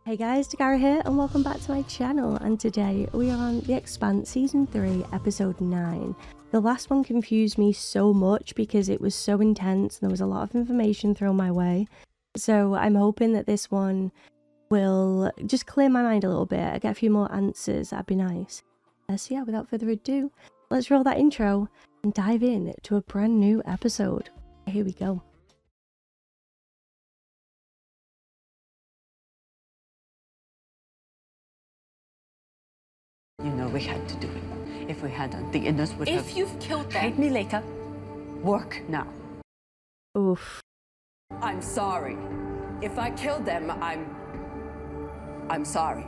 Hey guys, Dakara here and welcome back to my channel, and today we are on The Expanse Season 3 Episode 9. The last one confused me so much because it was so intense and there was a lot of information thrown my way. So I'm hoping that this one will just clear my mind a little bit. I get a few more answers, that'd be nice. So yeah, without further ado, let's roll that intro and dive in to a brand new episode. Here we go. You know we had to do it. If we hadn't, the Inners would have... If you've killed them... Paid me later. Work now. Oof. I'm sorry. If I killed them, I'm sorry.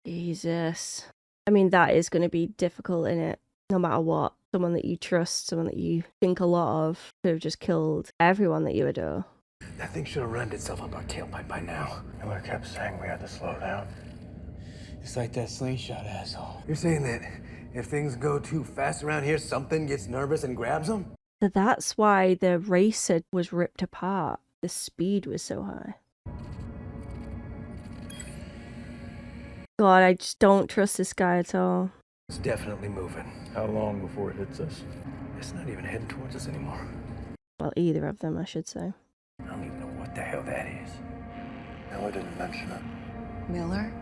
Jesus. I mean, that is going to be difficult, innit? No matter what. Someone that you trust, someone that you think a lot of, could have just killed everyone that you adore. That thing should have rammed itself up our tailpipe by now. I would have kept saying we had to slow down. It's like that slingshot asshole. You're saying that if things go too fast around here, something gets nervous and grabs them? So that's why the racer was ripped apart. The speed was so high. God, I just don't trust this guy at all. It's definitely moving. How long before it hits us? It's not even heading towards us anymore. Well, either of them, I should say. I don't even know what the hell that is. No, I didn't mention it. Miller?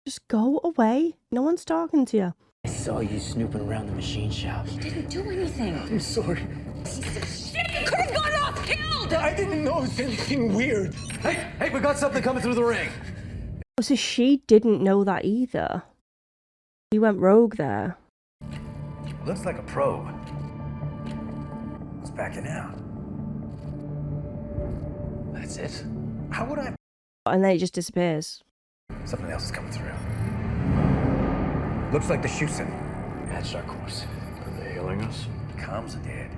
Just go away. No one's talking to you. I saw you snooping around the machine shop. He didn't do anything. I'm sorry. Shit, you could have gone off killed! I didn't know it was anything weird. Hey, we got something coming through the ring. So she didn't know that either. He went rogue there. Looks like a probe. It's backing out. That's it. How would I? And then it just disappears. Something else is coming through. Looks like the Shusen. That's our course. Are they hailing us? Comms are dead.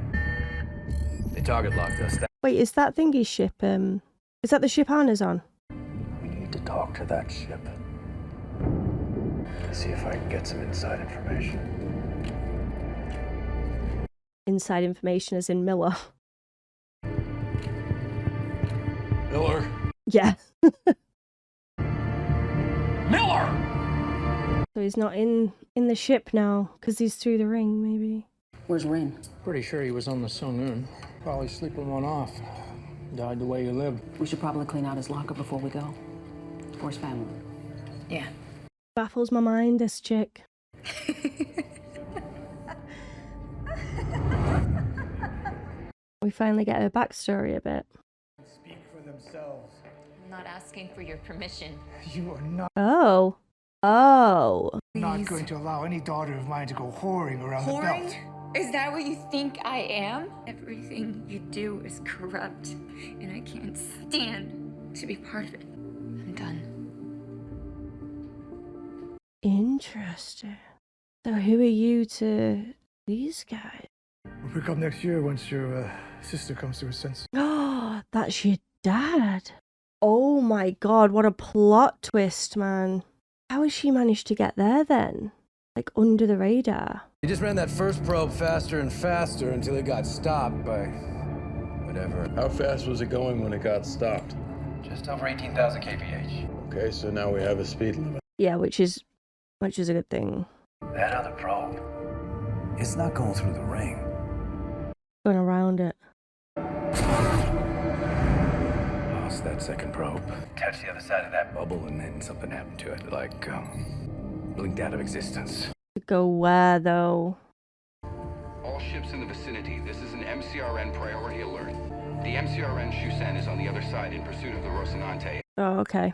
They target locked us. Wait, is that thingy's ship, is that the ship Anna's on? We need to talk to that ship. See if I can get some inside information. Inside information as in Miller. Miller! Yeah. Miller! So he's not in the ship now, because he's through the ring, maybe. Where's Rin? Pretty sure he was on the Saloon. Probably sleeping one off. Died the way he lived. We should probably clean out his locker before we go. For his family. Yeah. Baffles my mind, this chick. We finally get her backstory a bit. Speak for themselves. I'm not asking for your permission. You are not Oh. not going to allow any daughter of mine to go whoring around the belt. Is that what you think I am? Everything you do is corrupt, and I can't stand to be part of it. I'm done. Interesting. So who are you to these guys? We'll pick up next year once your sister comes to her senses. Oh, that's your dad. Oh my god, what a plot twist, man. How has she managed to get there then? Like under the radar. He just ran that first probe faster and faster until it got stopped by whatever. How fast was it going when it got stopped? Just over 18,000 kph. Okay, so now we have a speed limit. Yeah, which is a good thing. That other probe, it's not going through the ring. Going around it. Lost that second probe. Touched the other side of that bubble and then something happened to it. Like, blinked out of existence. To go where though? All ships in the vicinity, this is an MCRN priority alert. The MCRN Shusen is on the other side in pursuit of the Rocinante. Oh, okay.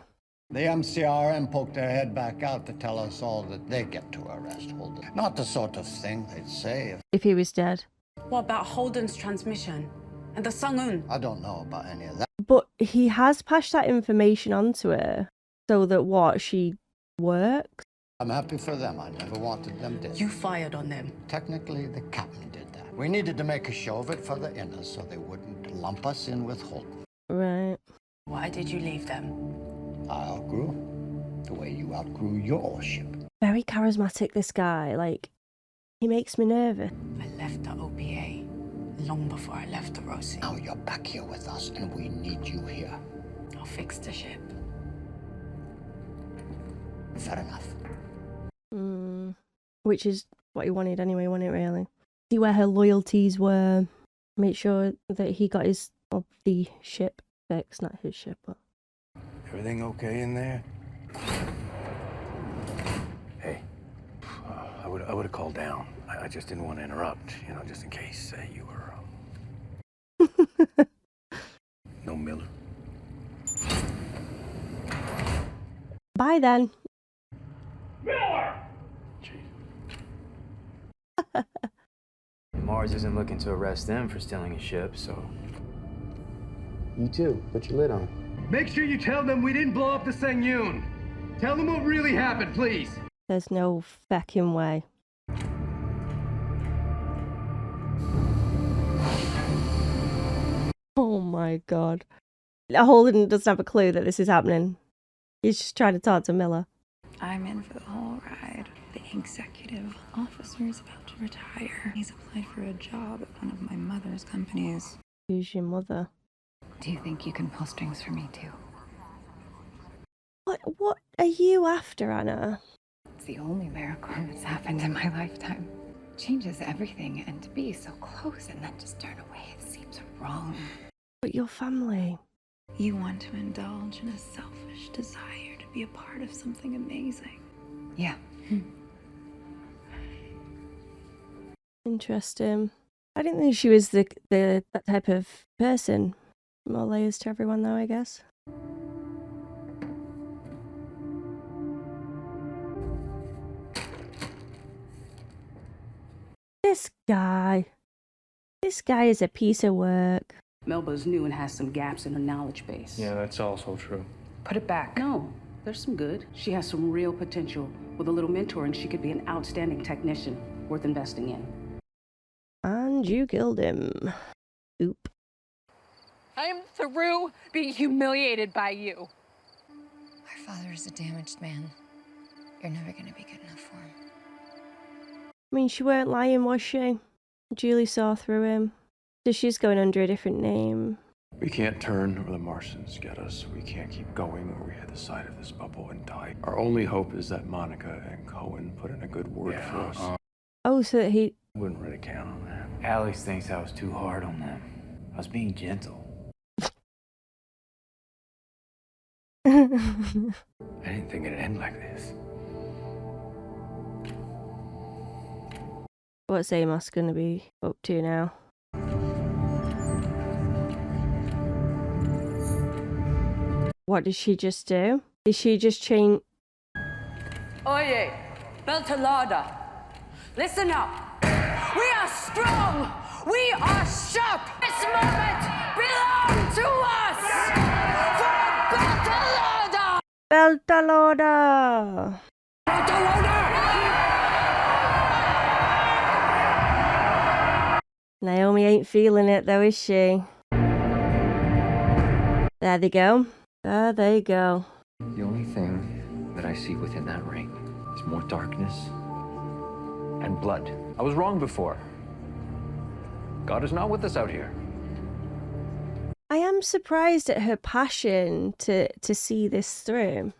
The MCRN poked their head back out to tell us all that they get to arrest Holden. Not the sort of thing they'd say If he was dead. What about Holden's transmission? And the Sung-un? I don't know about any of that. But he has passed that information on to her. So that what, she works? I'm happy for them. I never wanted them dead. You fired on them. Technically, the captain did that. We needed to make a show of it for the Inners so they wouldn't lump us in with Holden. Right. Why did you leave them? I outgrew the way you outgrew your ship. Very charismatic, this guy. Like, he makes me nervous. I left the OPA long before I left the Roci. Now you're back here with us, and we need you here. I'll fix the ship. Fair enough. Which is what he wanted anyway, wasn't it, really? See where her loyalties were. Make sure that he got his, well, the ship fixed, not his ship, but... Everything okay in there? Hey, I would have called down. I just didn't want to interrupt, you know, just in case you were... No Miller. Bye then. Miller! Mars isn't looking to arrest them for stealing a ship, so... You too. Put your lid on. Make sure you tell them we didn't blow up the Sengyun. Tell them what really happened, please. There's no feckin' way. Oh my god. Holden doesn't have a clue that this is happening. He's just trying to talk to Miller. I'm in for the whole ride. The executive officer is about to retire. He's applied for a job at one of my mother's companies. Who's your mother? Do you think you can pull strings for me too? What are you after, Anna? It's the only miracle that's happened in my lifetime. Changes everything, and to be so close and then just turn away, it seems wrong. But your family. You want to indulge in a selfish desire to be a part of something amazing. Yeah. Interesting. I didn't think she was that type of person. More layers to everyone, though, I guess. This guy is a piece of work. Melba's new and has some gaps in her knowledge base. Yeah, that's also true. Put it back. No, there's some good. She has some real potential. With a little mentoring, she could be an outstanding technician worth investing in. And you killed him. Oop. I am through being humiliated by you. Our father is a damaged man. You're never gonna be good enough for him. I mean, she weren't lying, was she? Julie saw through him. So she's going under a different name. We can't turn or the Martians get us. We can't keep going or we hit the side of this bubble and die. Our only hope is that Monica and Cohen put in a good word for us. Oh, so that he... Wouldn't really count on that. Alex thinks I was too hard on them. I was being gentle. I didn't think it'd end like this. What's Amos gonna be up to now? What did she just do? Did she just change? Oye, Beltalada, listen up. We are strong. We are sharp. This moment belongs to us. For Beltalada. Beltalada. Naomi ain't feeling it though, is she? There they go. There they go. The only thing that I see within that ring is more darkness and blood. I was wrong before. God is not with us out here. I am surprised at her passion to see this through.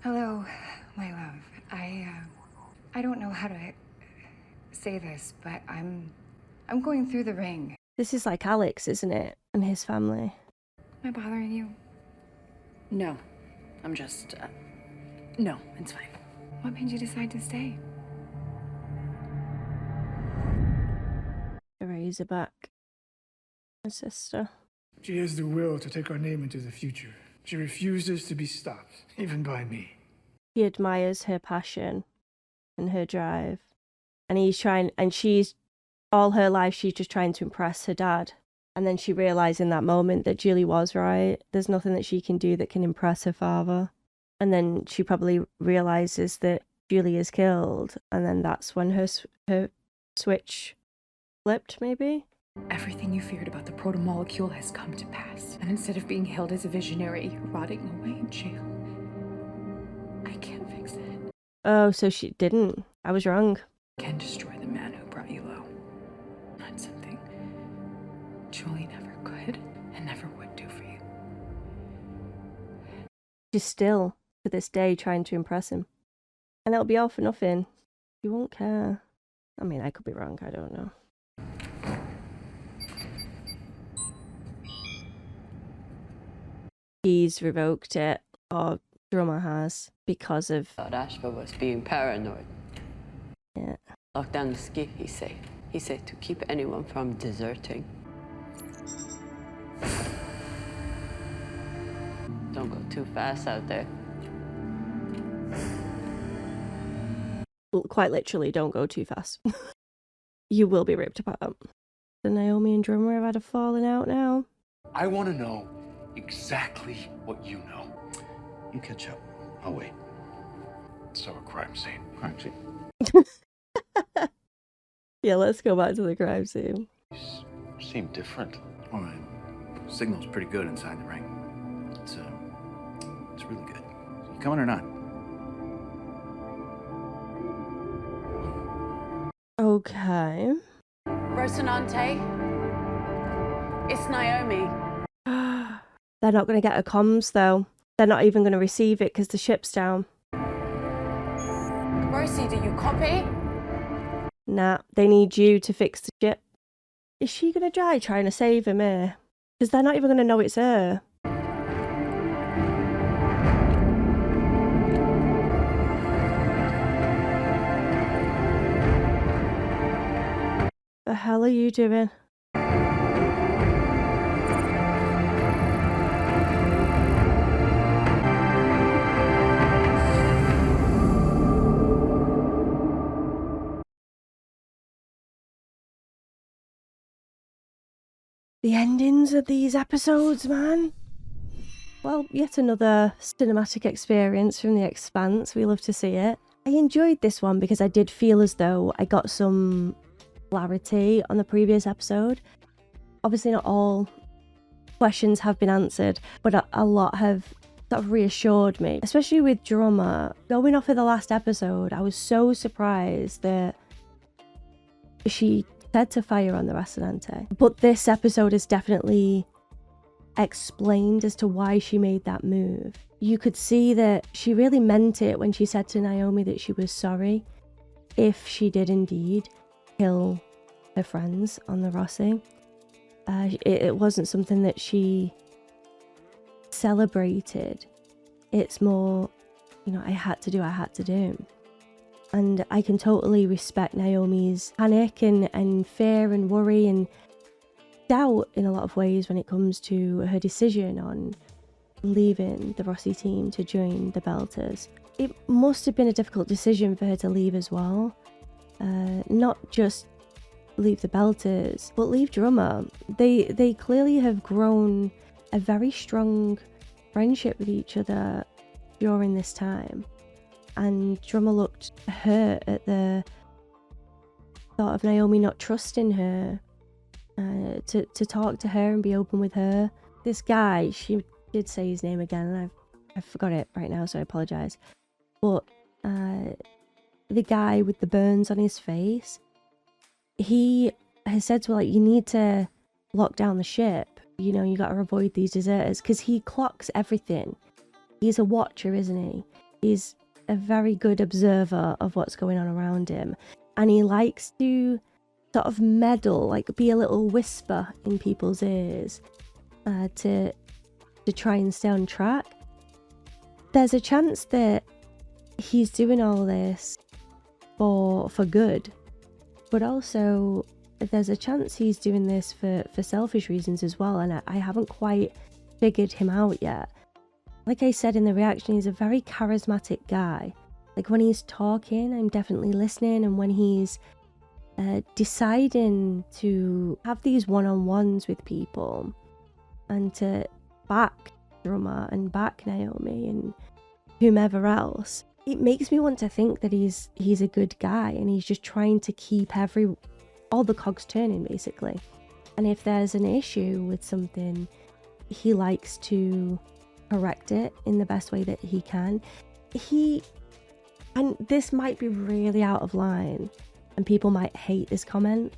Hello, my love. I don't know how to say this, but I'm going through the ring. This is like Alex, isn't it? And his family. Am I bothering you? No, I'm just... no, it's fine. What made you decide to stay? A Razorback. My sister. She has the will to take our name into the future. She refuses to be stopped, even by me. He admires her passion and her drive. And he's trying, and she's, all her life, she's just trying to impress her dad. And then she realised in that moment that Julie was right. There's nothing that she can do that can impress her father. And then she probably realises that Julie is killed. And then that's when her switch flipped, maybe? Everything you feared about the proto-molecule has come to pass. And instead of being held as a visionary, you're rotting away in jail. I can't fix it. Oh, so she didn't. I was wrong. Can destroy the man who brought you low. Not something Julie never could and never would do for you. She's still, to this day, trying to impress him. And it'll be all for nothing. You won't care. I mean, I could be wrong, I don't know. He's revoked it, or Drummer has, because of... Thought Ashford was being paranoid. Yeah. Lock down the ski, he said. He said to keep anyone from deserting. Don't go too fast out there. Well, quite literally, don't go too fast. You will be ripped apart. So Naomi and Drummer have had a falling out now. I want to know exactly what you know. You catch up. I'll wait. So a crime scene. Crime scene. Yeah, let's go back to the crime scene. You seem different. All right. Signal's pretty good inside the ring. It's really good. You coming or not? Okay. Rocinante. It's Naomi. They're not going to get a comms, though. They're not even going to receive it because the ship's down. Rosie, do you copy? Nah, they need you to fix the ship. Is she going to die trying to save him here? Because they're not even going to know it's her. The hell are you doing? The endings of these episodes, man. Well, yet another cinematic experience from The Expanse. We love to see it. I enjoyed this one because I did feel as though I got some clarity on the previous episode. Obviously not all questions have been answered, but a lot have sort of reassured me, especially with Drummer. Going off of the last episode, I was so surprised that she said to fire on the Rocinante. But this episode is definitely explained as to why she made that move. You could see that she really meant it when she said to Naomi that she was sorry if she did indeed kill her friends on the Rossi. It wasn't something that she celebrated. It's more, you know, I had to do. And I can totally respect Naomi's panic and fear and worry and doubt in a lot of ways when it comes to her decision on leaving the Rossi team to join the Belters. It must have been a difficult decision for her to leave as well. Not just leave the Belters, but leave Drummer. They clearly have grown a very strong friendship with each other during this time. And Drummer looked hurt at the thought of Naomi not trusting her to talk to her and be open with her. This guy, she did say his name again, and I forgot it right now, so I apologise. But the guy with the burns on his face, he has said to her, like, you need to lock down the ship. You know, you got to avoid these deserters, because he clocks everything. He's a watcher, isn't he? He's a very good observer of what's going on around him, and he likes to sort of meddle, like be a little whisper in people's ears to try and stay on track. There's a chance that he's doing all this for good, but also there's a chance he's doing this for selfish reasons as well, and I haven't quite figured him out yet. Like I said in the reaction, he's a very charismatic guy. Like when he's talking, I'm definitely listening, and when he's deciding to have these one-on-ones with people and to back Drummer and back Naomi and whomever else, it makes me want to think that he's a good guy and he's just trying to keep all the cogs turning, basically. And if there's an issue with something, he likes to correct it in the best way that he can. And this might be really out of line and people might hate this comment,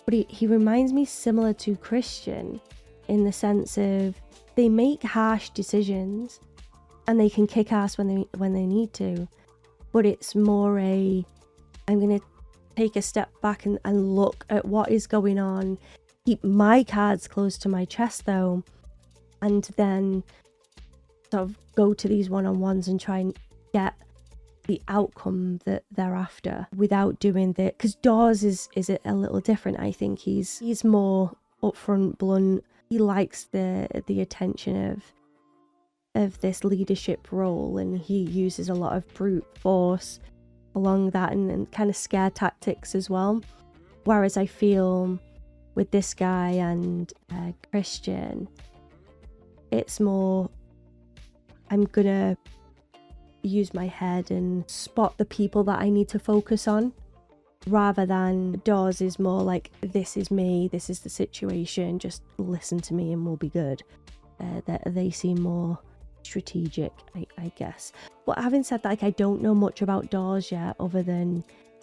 but he reminds me similar to Christian in the sense of they make harsh decisions and they can kick ass when they need to, but it's more I'm going to take a step back and look at what is going on, keep my cards close to my chest though, and then sort of go to these one-on-ones and try and get the outcome that they're after without doing that. Because Dawes is a little different. I think he's more upfront, blunt. He likes the attention of this leadership role, and he uses a lot of brute force along that and kind of scare tactics as well. Whereas I feel with this guy and Christian, it's more, I'm gonna use my head and spot the people that I need to focus on, rather than Dawes is more like, this is me, this is the situation, just listen to me and we'll be good. They seem more strategic, I guess. But having said that, like, I don't know much about Dawes yet, other than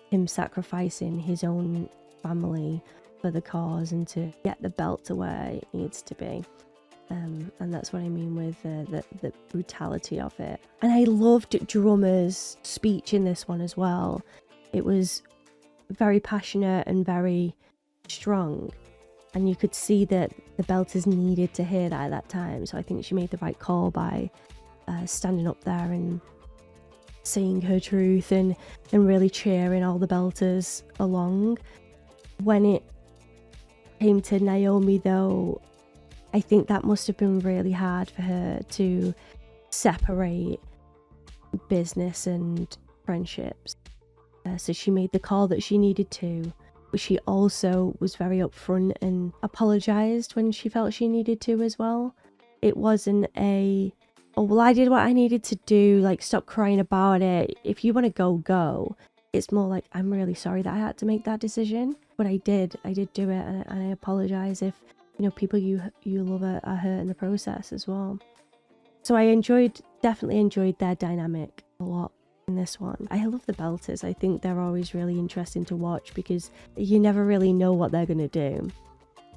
him sacrificing his own family for the cause and to get the belt to where it needs to be. And that's what I mean with the brutality of it. And I loved Drummer's speech in this one as well. It was very passionate and very strong, and you could see that the Belters needed to hear that at that time. So I think she made the right call by standing up there and saying her truth and really cheering all the Belters along. When it came to Naomi though, I think that must have been really hard for her to separate business and friendships. So she made the call that she needed to, but she also was very upfront and apologized when she felt she needed to as well. It wasn't oh, well, I did what I needed to do, like, stop crying about it. If you want to go. It's more like, I'm really sorry that I had to make that decision, but I did do it, and I apologize if, you know, people you love are hurt in the process as well. So I definitely enjoyed their dynamic a lot in this one. I love the Belters. I think they're always really interesting to watch because you never really know what they're going to do.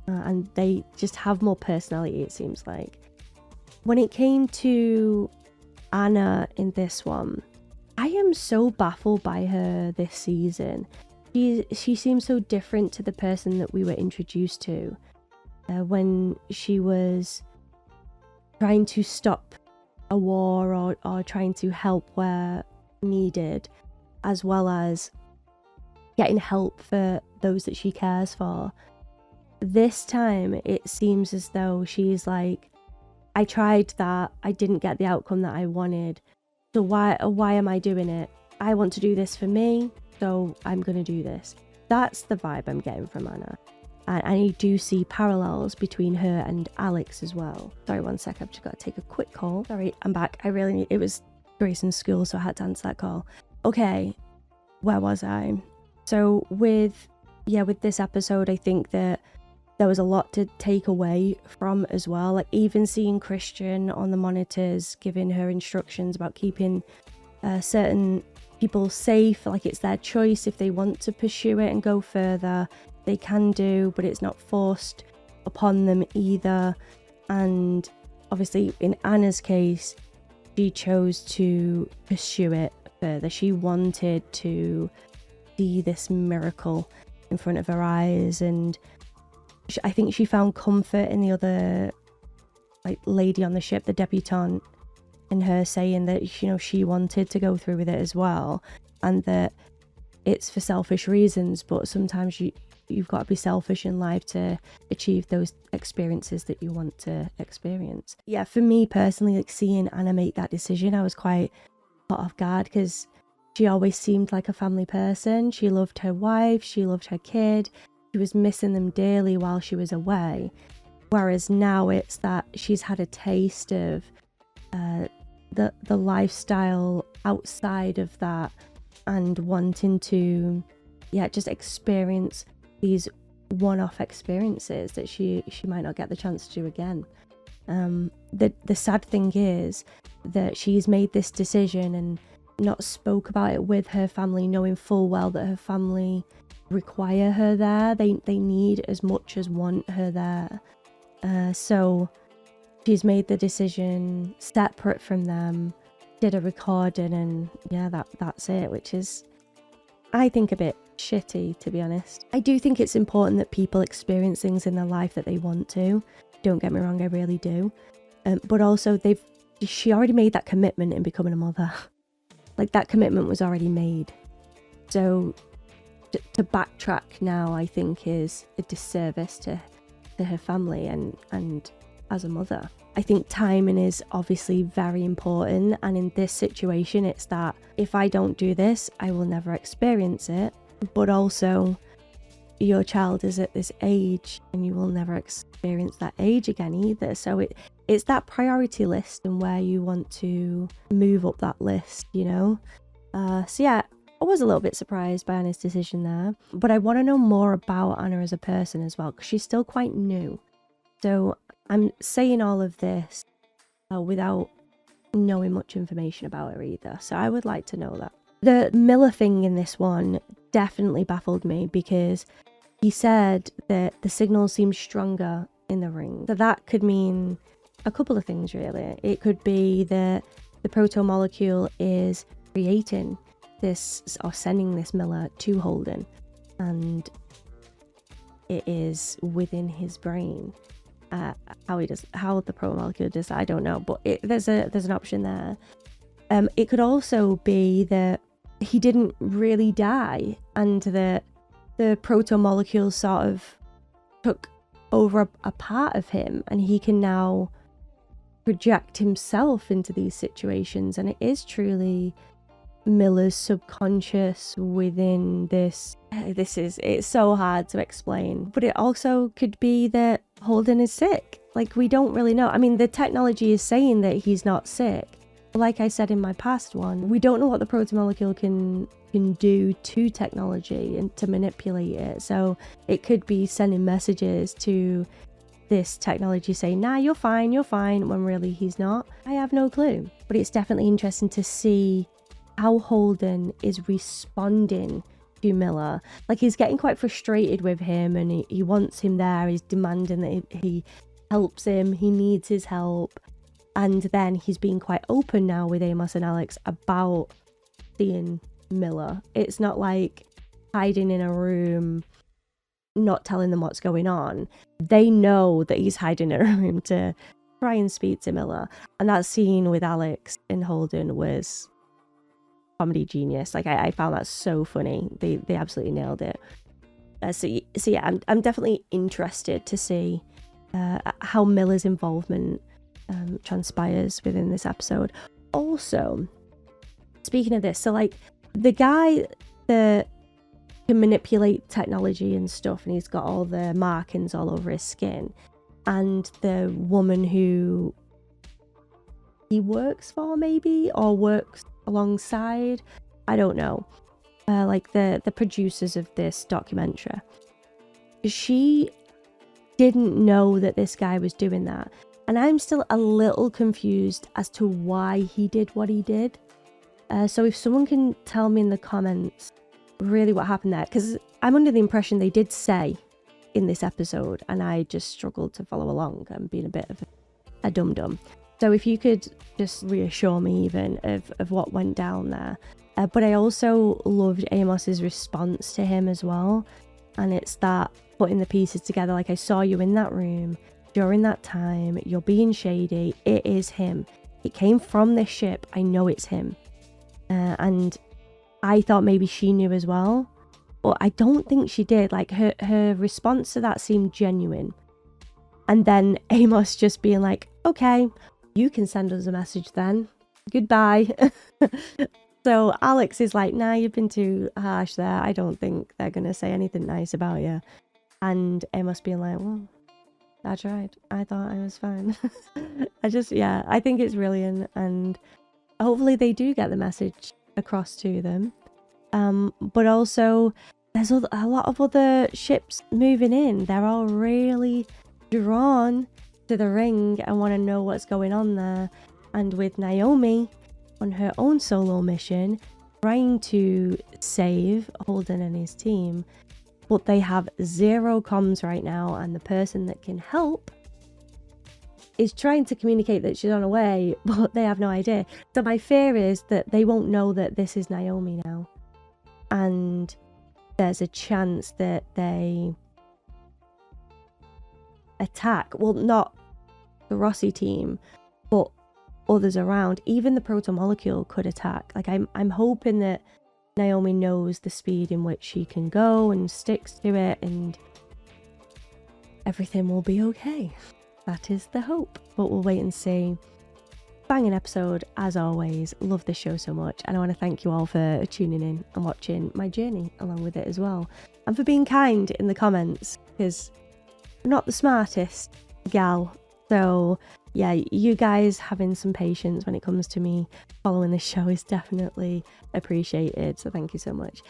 And they just have more personality, it seems like. When it came to Anna in this one, I am so baffled by her this season. She seems so different to the person that we were introduced to. When she was trying to stop a war or trying to help where needed, as well as getting help for those that she cares for. This time it seems as though she's like, I tried that, I didn't get the outcome that I wanted, so why am I doing it? I want to do this for me, so I'm gonna do this. That's the vibe I'm getting from Anna. And I do see parallels between her and Alex as well. Sorry, one sec, I've just got to take a quick call. Sorry, I'm back. It was Grayson's school, so I had to answer that call. Okay, where was I? So with this episode, I think that there was a lot to take away from as well. Like, even seeing Christian on the monitors giving her instructions about keeping certain people safe, like it's their choice. If they want to pursue it and go further, they can do, but it's not forced upon them either. And obviously in Anna's case, she chose to pursue it further. She wanted to see this miracle in front of her eyes, and I think she found comfort in the other, like, lady on the ship, the debutante, in her saying that, you know, she wanted to go through with it as well, and that it's for selfish reasons, but sometimes you've got to be selfish in life to achieve those experiences that you want to experience. Yeah, for me personally, like, seeing Anna make that decision, I was quite caught off guard because she always seemed like a family person. She loved her wife, she loved her kid, she was missing them dearly while she was away. Whereas now it's that she's had a taste of the lifestyle outside of that, and wanting to just experience these one-off experiences that she might not get the chance to do again. The sad thing is that she's made this decision and not spoke about it with her family, knowing full well that her family require her there. They need as much as want her there. So she's made the decision separate from them did a recording and yeah, that's it, which is, I think, a bit shitty, to be honest. I do think it's important that people experience things in their life that they want to. Don't get me wrong, I really do. But also, she already made that commitment in becoming a mother. Like, that commitment was already made. So to backtrack now, I think, is a disservice to her family and as a mother. I think timing is obviously very important, and in this situation it's that if I don't do this, I will never experience it. But also, your child is at this age and you will never experience that age again either. So it's that priority list and where you want to move up that list, you know? So yeah, I was a little bit surprised by Anna's decision there, but I want to know more about Anna as a person as well, because she's still quite new. So I'm saying all of this without knowing much information about her either. So I would like to know that. The Miller thing in this one definitely baffled me, because he said that the signal seemed stronger in the ring. So that could mean a couple of things, really. It could be that the proto-molecule is creating this, or sending this Miller to Holden, and it is within his brain. How the proto-molecule does that, I don't know, but there's an option there. It could also be that he didn't really die, and that the proto-molecule sort of took over a part of him, and he can now project himself into these situations, and it is truly Miller's subconscious within this. It's so hard to explain, but it also could be that Holden is sick. Like, we don't really know. I mean, the technology is saying that he's not sick. Like I said in my past one, we don't know what the proto-molecule can do to technology and to manipulate it. So it could be sending messages to this technology saying, nah, you're fine, when really he's not. I have no clue. But it's definitely interesting to see how Holden is responding to Miller. Like, he's getting quite frustrated with him, and he wants him there. He's demanding that he helps him. He needs his help. And then he's being quite open now with Amos and Alex about seeing Miller. It's not like hiding in a room, not telling them what's going on. They know that he's hiding in a room to try and speak to Miller. And that scene with Alex and Holden was comedy genius. Like, I found that so funny. They absolutely nailed it. So yeah, I'm definitely interested to see how Miller's involvement transpires within this episode. Also, speaking of this, so like, the guy that can manipulate technology and stuff, and he's got all the markings all over his skin, and the woman who he works for, maybe, or works alongside, I don't know, like the producers of this documentary, she didn't know that this guy was doing that. And I'm still a little confused as to why he did what he did. So if someone can tell me in the comments really what happened there, because I'm under the impression they did say in this episode, and I just struggled to follow along. I'm being a bit of a dum-dum. So if you could just reassure me even of what went down there. But I also loved Amos's response to him as well. And it's that putting the pieces together. Like, I saw you in that room during that time, you're being shady, it is him. It came from this ship, I know it's him. And I thought maybe she knew as well, but I don't think she did. Like, her response to that seemed genuine. And then Amos just being like, okay, you can send us a message then. Goodbye. So Alex is like, nah, you've been too harsh there. I don't think they're going to say anything nice about you. And Amos being like, well, I tried. I thought I was fine. I think it's brilliant, and hopefully they do get the message across to them. But also, there's a lot of other ships moving in. They're all really drawn to the ring and want to know what's going on there. And with Naomi on her own solo mission, trying to save Holden and his team, but they have zero comms right now, and the person that can help is trying to communicate that she's on her way, but they have no idea. So my fear is that they won't know that this is Naomi now. And there's a chance that they attack. Well, not the Rossi team, but others around. Even the protomolecule could attack. Like, I'm hoping that Naomi knows the speed in which she can go and sticks to it, and everything will be okay. That is the hope, but we'll wait and see. Banging episode, as always. Love this show so much, and I want to thank you all for tuning in and watching my journey along with it as well, and for being kind in the comments, because I'm not the smartest gal. So yeah, you guys having some patience when it comes to me following this show is definitely appreciated, so thank you so much.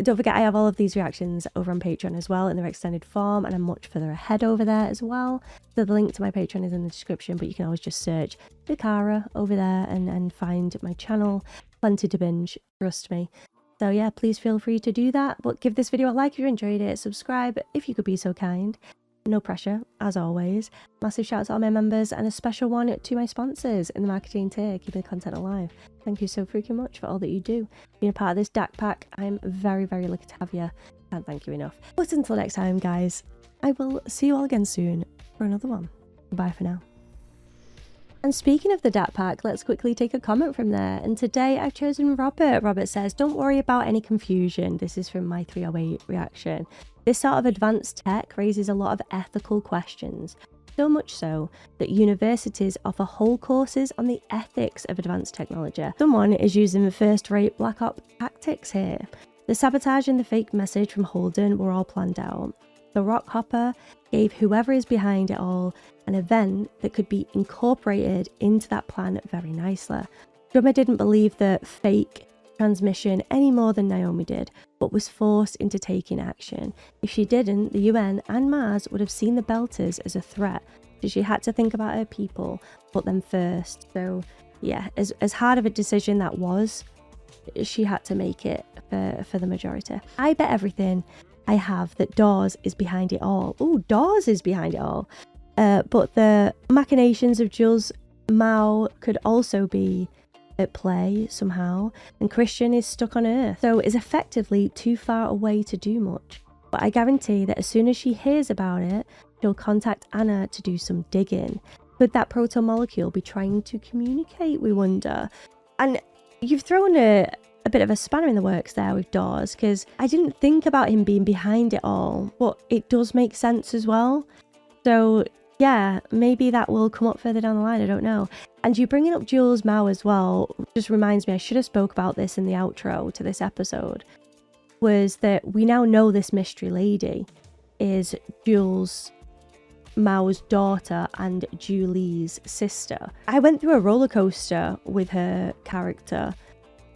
Don't forget, I have all of these reactions over on Patreon as well in their extended form, and I'm much further ahead over there as well. So the link to my Patreon is in the description, but you can always just search Dakara over there and find my channel. Plenty to binge, trust me. So yeah, please feel free to do that, but give this video a like if you enjoyed it, subscribe if you could be so kind. No pressure, as always. Massive shout out to all my members, and a special one to my sponsors in the marketing tier, keeping the content alive. Thank you so freaking much for all that you do. Being a part of this DAC pack, I'm very, very lucky to have you. Can't thank you enough. But until next time, guys, I will see you all again soon for another one. Bye for now. And speaking of the DAT pack, let's quickly take a comment from there. And today I've chosen Robert. Robert says, don't worry about any confusion. This is from my 308 reaction. This sort of advanced tech raises a lot of ethical questions. So much so that universities offer whole courses on the ethics of advanced technology. Someone is using the first-rate Black Ops tactics here. The sabotage and the fake message from Holden were all planned out. The Rockhopper gave whoever is behind it all an event that could be incorporated into that plan very nicely. Drummer didn't believe the fake transmission any more than Naomi did, but was forced into taking action. If she didn't, the UN and Mars would have seen the Belters as a threat, so she had to think about her people, put them first. So yeah, as hard of a decision that was, she had to make it for the majority. I bet everything I have that Dawes is behind it all. Oh, Dawes is behind it all. But the machinations of Jules Mao could also be at play somehow, and Christian is stuck on Earth, so is effectively too far away to do much. But I guarantee that as soon as she hears about it, she'll contact Anna to do some digging. Could that proto-molecule be trying to communicate, we wonder? And you've thrown a bit of a spanner in the works there with Dawes, because I didn't think about him being behind it all, but it does make sense as well. So yeah, maybe that will come up further down the line, I don't know. And you bringing up Jules Mao as well just reminds me, I should have spoke about this in the outro to this episode, was that we now know this mystery lady is Jules Mao's daughter and Julie's sister. I went through a roller coaster with her character,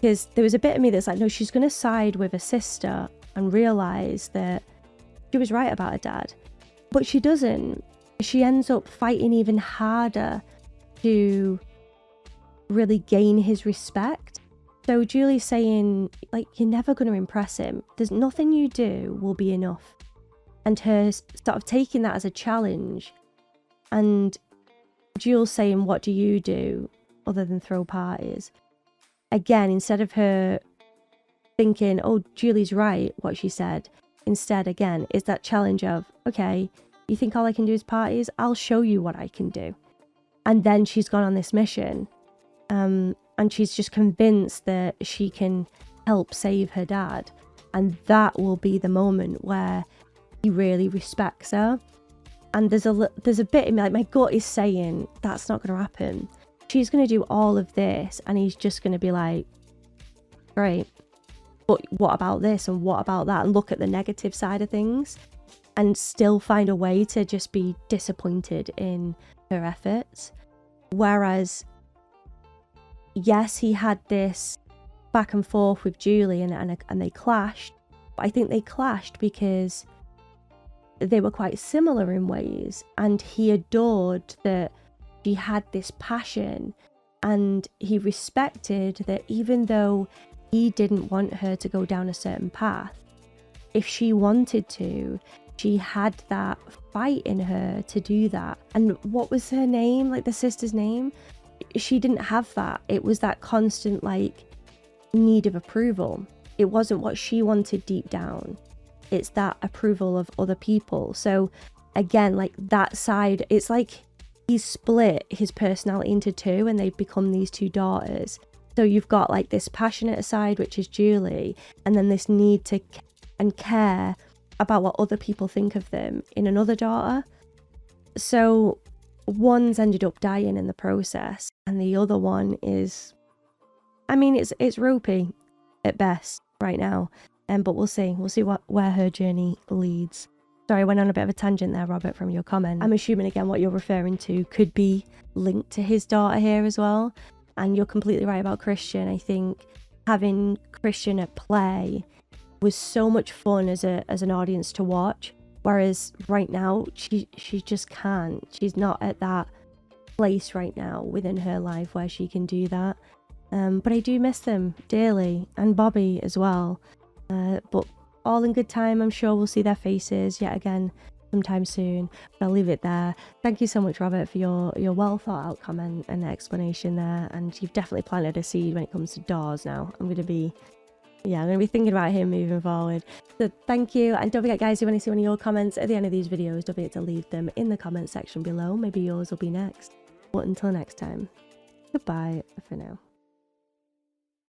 because there was a bit of me that's like, no, she's going to side with her sister and realise that she was right about her dad. But she doesn't. She ends up fighting even harder to really gain his respect. So Julie's saying, like, you're never going to impress him. There's nothing you do will be enough. And her sort of taking that as a challenge. And Jules saying, what do you do other than throw parties? Again, instead of her thinking, oh, Julie's right, what she said, instead, again, is that challenge of, okay, you think all I can do is parties? I'll show you what I can do. And then she's gone on this mission. And she's just convinced that she can help save her dad. And that will be the moment where he really respects her. And there's a bit in me, like, my gut is saying that's not going to happen. She's going to do all of this and he's just going to be like, great, but what about this and what about that? And look at the negative side of things and still find a way to just be disappointed in her efforts. Whereas, yes, he had this back and forth with Julie and they clashed. But I think they clashed because they were quite similar in ways, and he adored that she had this passion, and he respected that even though he didn't want her to go down a certain path, if she wanted to, she had that fight in her to do that. And what was her name, like the sister's name? She didn't have that. It was that constant like need of approval. It wasn't what she wanted deep down. It's that approval of other people. So again, like that side, it's like he's split his personality into two and they've become these two daughters. So you've got like this passionate side, which is Julie, and then this need to and care about what other people think of them in another daughter. So one's ended up dying in the process, and the other one is, I mean, it's ropey at best right now. But we'll see where her journey leads. Sorry, I went on a bit of a tangent there, Robert, from your comment. I'm assuming again what you're referring to could be linked to his daughter here as well. And you're completely right about Christian. I think having Christian at play was so much fun as an audience to watch. Whereas right now, she just can't. She's not at that place right now within her life where she can do that. But I do miss them dearly, and Bobby as well. But all in good time. I'm sure we'll see their faces yet again sometime soon. But I'll leave it there. Thank you so much, Robert, for your well thought out comment and explanation there. And you've definitely planted a seed when it comes to Dawes now. I'm going to be thinking about him moving forward. So thank you. And don't forget, guys, if you want to see one of your comments at the end of these videos, don't forget to leave them in the comment section below. Maybe yours will be next. But until next time, goodbye for now.